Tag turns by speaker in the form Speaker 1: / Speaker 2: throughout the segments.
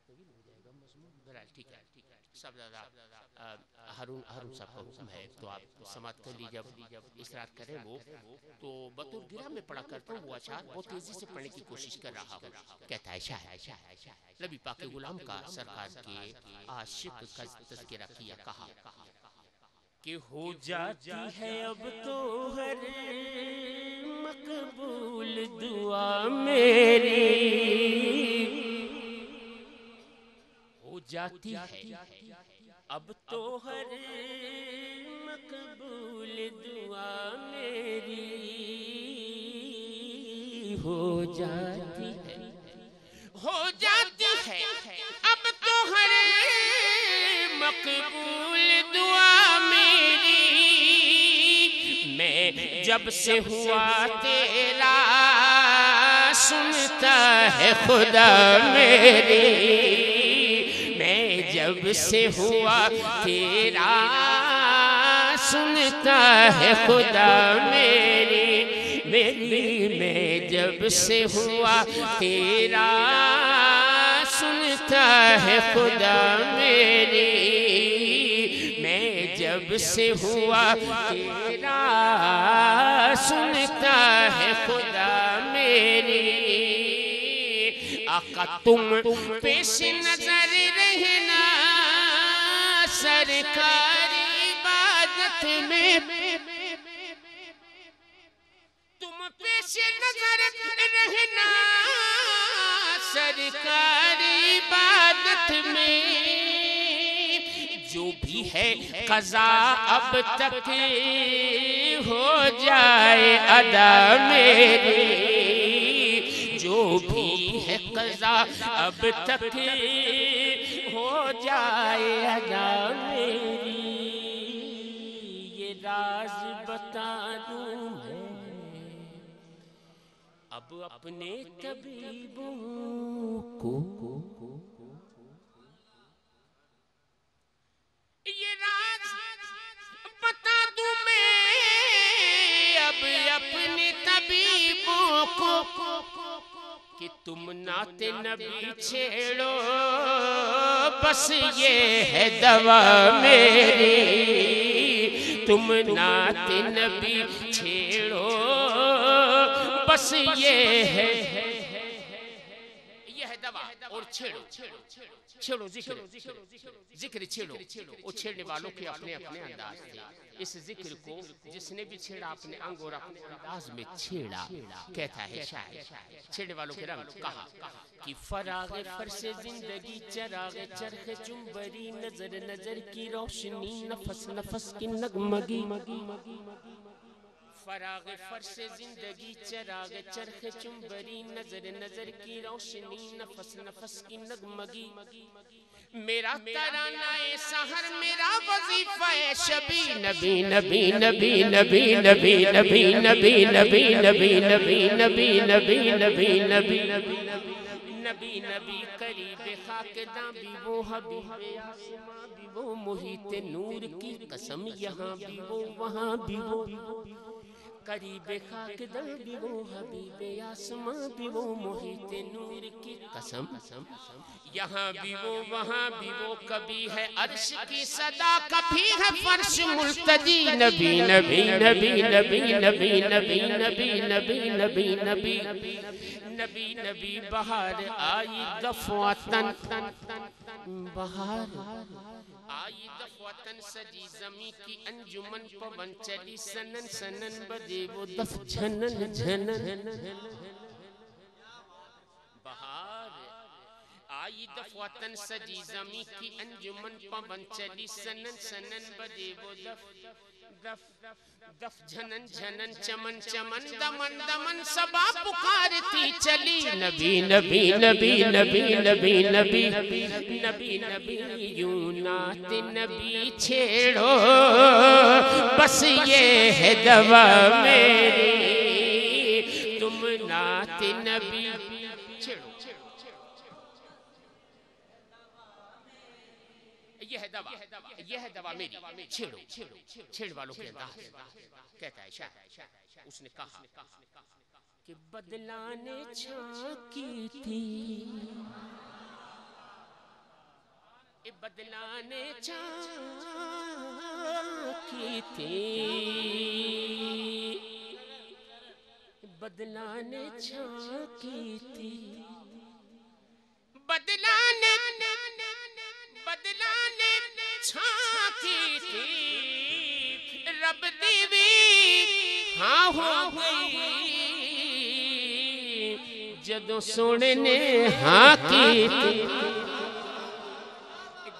Speaker 1: तवील हो जाएगा मजमून बहरहाल ठीक है। सब ज़्यादा हारून हारून साहब का हुक्म है तो आप समाप्त कर लीजिए। जब इसरार करें वो तो बतौर गिरा में पढ़ा करता हूँ वो अशार बहुत तेजी से पढ़ने की कोशिश कर रहा हूँ। कहता है शायर नबी पाक के गुलाम का सरकार के आशिक का तज़किरा किया कहा कि हो जाती है अब तो हर मकबूल दुआ मेरी, हो जाती है अब तो हर मकबूल दुआ मेरी, हो जाती है हो जाती है अब तो हर मकबूल दुआ मेरी। मैं जब से हुआ तेरा सुनता है खुदा मेरी, मैं जब से हुआ तेरा सुनता है खुदा मेरी, मैं जब से हुआ तेरा सुनता है खुदा मेरी, मैं जब से हुआ तेरा सुनता है खुदा मेरी। आका तुम पेश नजर रहना सरकारी इबादत में, तुम पेश नजर रहना सरकारी इबादत में, जो भी है कज़ा अब तक हो जाए अदा मेरी, जो भी है कज़ा अब तक हो जाए अदा मेरी। ये राज बता दूं मैं अब अपने तबीबों को, ये राज बता दूं मैं अब अपने तबीबों को कि तुम नाते नबी छेड़ो बस ये है दवा मेरी, तुम नाते नबी छेड़ो बस ये है दवा। और छेड़ो छेड़ो जिक्र छेड़ो, वो छेड़ने वालों के अपने अपने अंदाज थे। इस जिक्र को जिसने भी छेड़ा अपने अंग और अपने अंदाज में छेड़ा। कहता है शायर छेड़ने वालों के रंग कहा कि फरागे फर से जिंदगी चरागे चरखे चुंबरी नजर नजर की रोशनी नफस नफस की नगमगी, फराग फर से जिंदगी चराग चरखे चुंबरी नजर नजर की रोशनी नफस नफस की नगमगी, मेरा तराना ए सहर मेरा वजीफा है शबी नबी नबी नबी नबी नबी नबी नबी नबी नबी नबी नबी नबी नबी नबी नबी नबी करीब खाकदा भी वो हबीबे आसमां भी वो मुहीत नूर की कसम यहाँ भी वो वहाँ भी वो, करीब खाकदा भी वो हबीबे आसमां भी वो मुहीत नूर की कसम, यहाँ भी वो वहाँ भी वो, कभी है अर्श की सदा कभी है फर्श मुल्तजी नबी नबी नबी नबी नबी नबी नबी नबी नबी नबी नबी नबी बहार आई दफवातन बहार आई दफवातन सजी जमी की अंजुमन पवन चली सनन सनन बजे वो दफ झनन झनन, बहार आई दफवातन सजी जमी की अंजुमन पवन चली सनन सनन बजे वो दफ दफ दफ झनन झनन चमन चमन दमन दमन सबा पुकारती चली नबी नबी नबी नबी नबी नबी नबी नबी यूं नात नबी छेड़ो बस ये है दवा मेरी, तुम नात नबी छेड़ो, यह है दवा मेरी, छेड़ो छेड़ वालों के अंदाज। कहता है शायर उसने कहा कि बदलाने छाकी थी बदलाने की थी, बदलाने की थी, बदलाने की थी, रब दीवी हाँ हो गई जदों सोने ने हाँ की थी,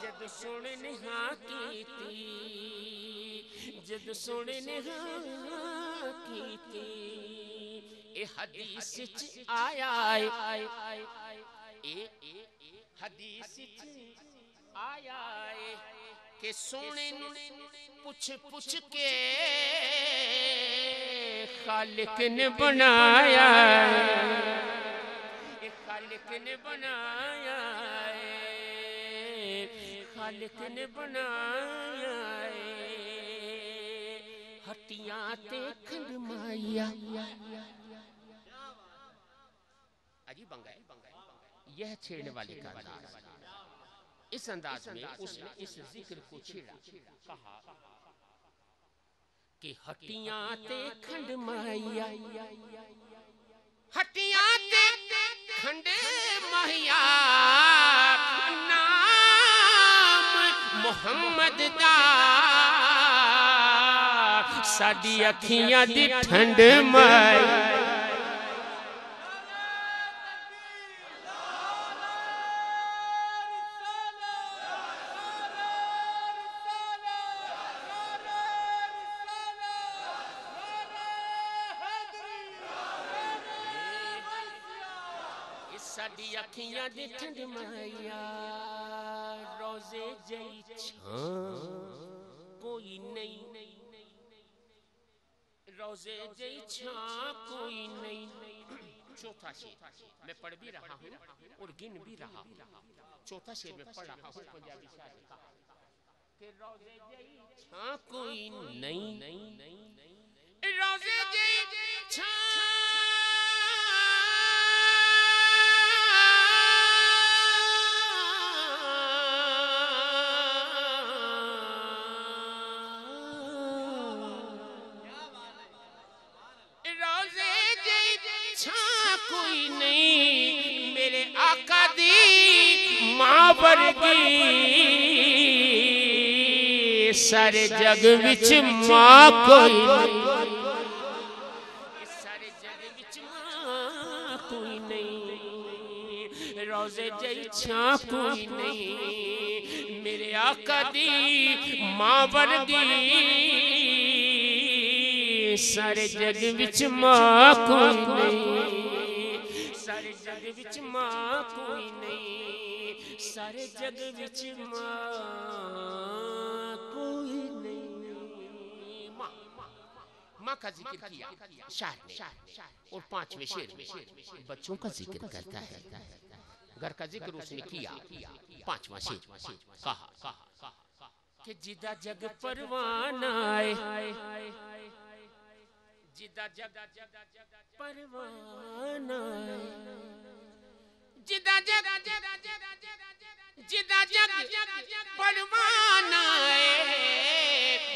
Speaker 1: जदों सोने ने हाँ की थी, जदों सोने ने हाँ की थी। ए हदीस च आया ए हदीस च आया के सोने नू पुछ पुछ के खालिक ने बनाया, खालिक ने बनाया, खालिक ने बनाया, हटियां ते खंडमाया। अजीब बंगा है यह छेड़ने वाले का अंदाज। इस अंदाज में उसने इस जिक्र को छेड़ा, कहा कि हटियां ते खंडमाया, हटियां ते खंड माहिया, नाम मोहम्मद दा साडी अखियां दी ठंड माई। साडी अखियां दी ठंड माया, रोजे जई छां कोई नहीं, रोजे जई छां कोई नहीं। चौथा शेर मैं पढ़ भी रहा हूँ और गिन भी रहा हूँ। चौथा शेर में पढ़ रहा हूँ पंजाबी शायरी का कि रोजे जई छां कोई नहीं, रोजे जई छां कोई नहीं, मेरे आका दी मां वर्गी सारे जग विच मां कोई नहीं, सारे जग विच मां कोई नहीं, रोजे जई छां कोई नहीं, मेरे आका दी मां वर्गी सारे जग विच मां कोई नहीं, सारे जग विच मां कोई नहीं, सारे जग विच मां कोई नहीं। मां का जिक्र किया शायर ने और पांचवें शेर में बच्चों का जिक्र करता है। घर का जिक्र उसने किया। पांचवा शेर कहा कि जिदा जग परवाना आए, जिदा जग परवाना, जिदा जग परवाना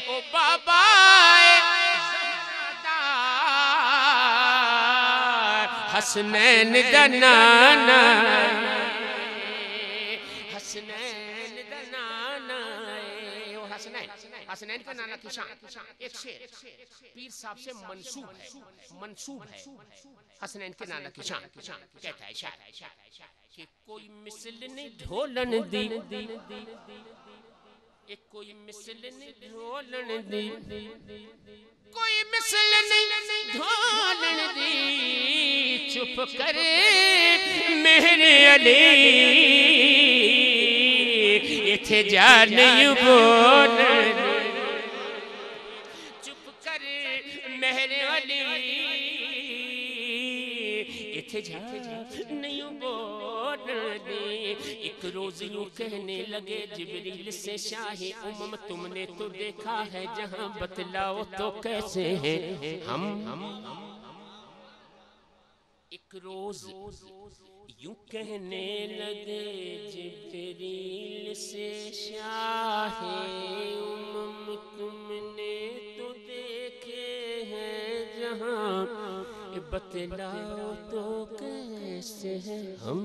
Speaker 1: ओ बाबा हसनैन दा नाना, हसनैन दा नाना ओ हसनैन, हसनैन का नाना किशान। एक शेर पीर साहब से मंसूब है, मंसूब है। हसनैन के नाना किशान कहता है शायर कि कोई मिसल नहीं ढोलन दी, एक कोई मिसल नहीं ढोलन दी, कोई मिसल नहीं ढोलन दी, चुप करे मेरे अली इथे जा नहीं बोलन, चुप करे मेरे अली इथे जा नहीं बोलन। एक रोज यूं कहने लगे जिब्रील से शाहे उम्म तुमने तो देखा है जहां, बतलाओ तो कैसे हैं हम। एक रोज यूं कहने लगे जिब्रील से शाहे उमम तुमने तो देखे हैं जहां, बतलाओ तो कैसे है हम।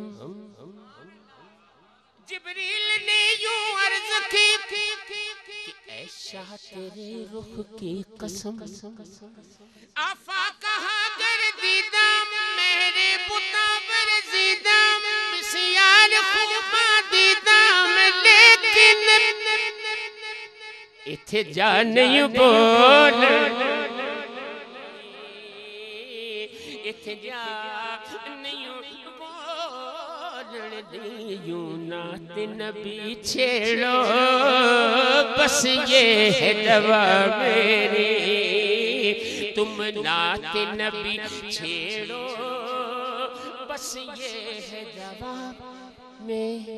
Speaker 1: जिब्रील ने यूं अर्ज की कि ऐशा तेरे रुख की कसम, आफा कहा गर्दीदा मेरे पुता बरजीदा बिसियार खुमा दीदा, लेकिन इथे जा नहीं बोल, इथे जा नहीं बोल यूं नात नबी छेड़ो, बस ये है दवा मेरी, तुम नात नबी छेड़ो, बस ये है दवा मेरी।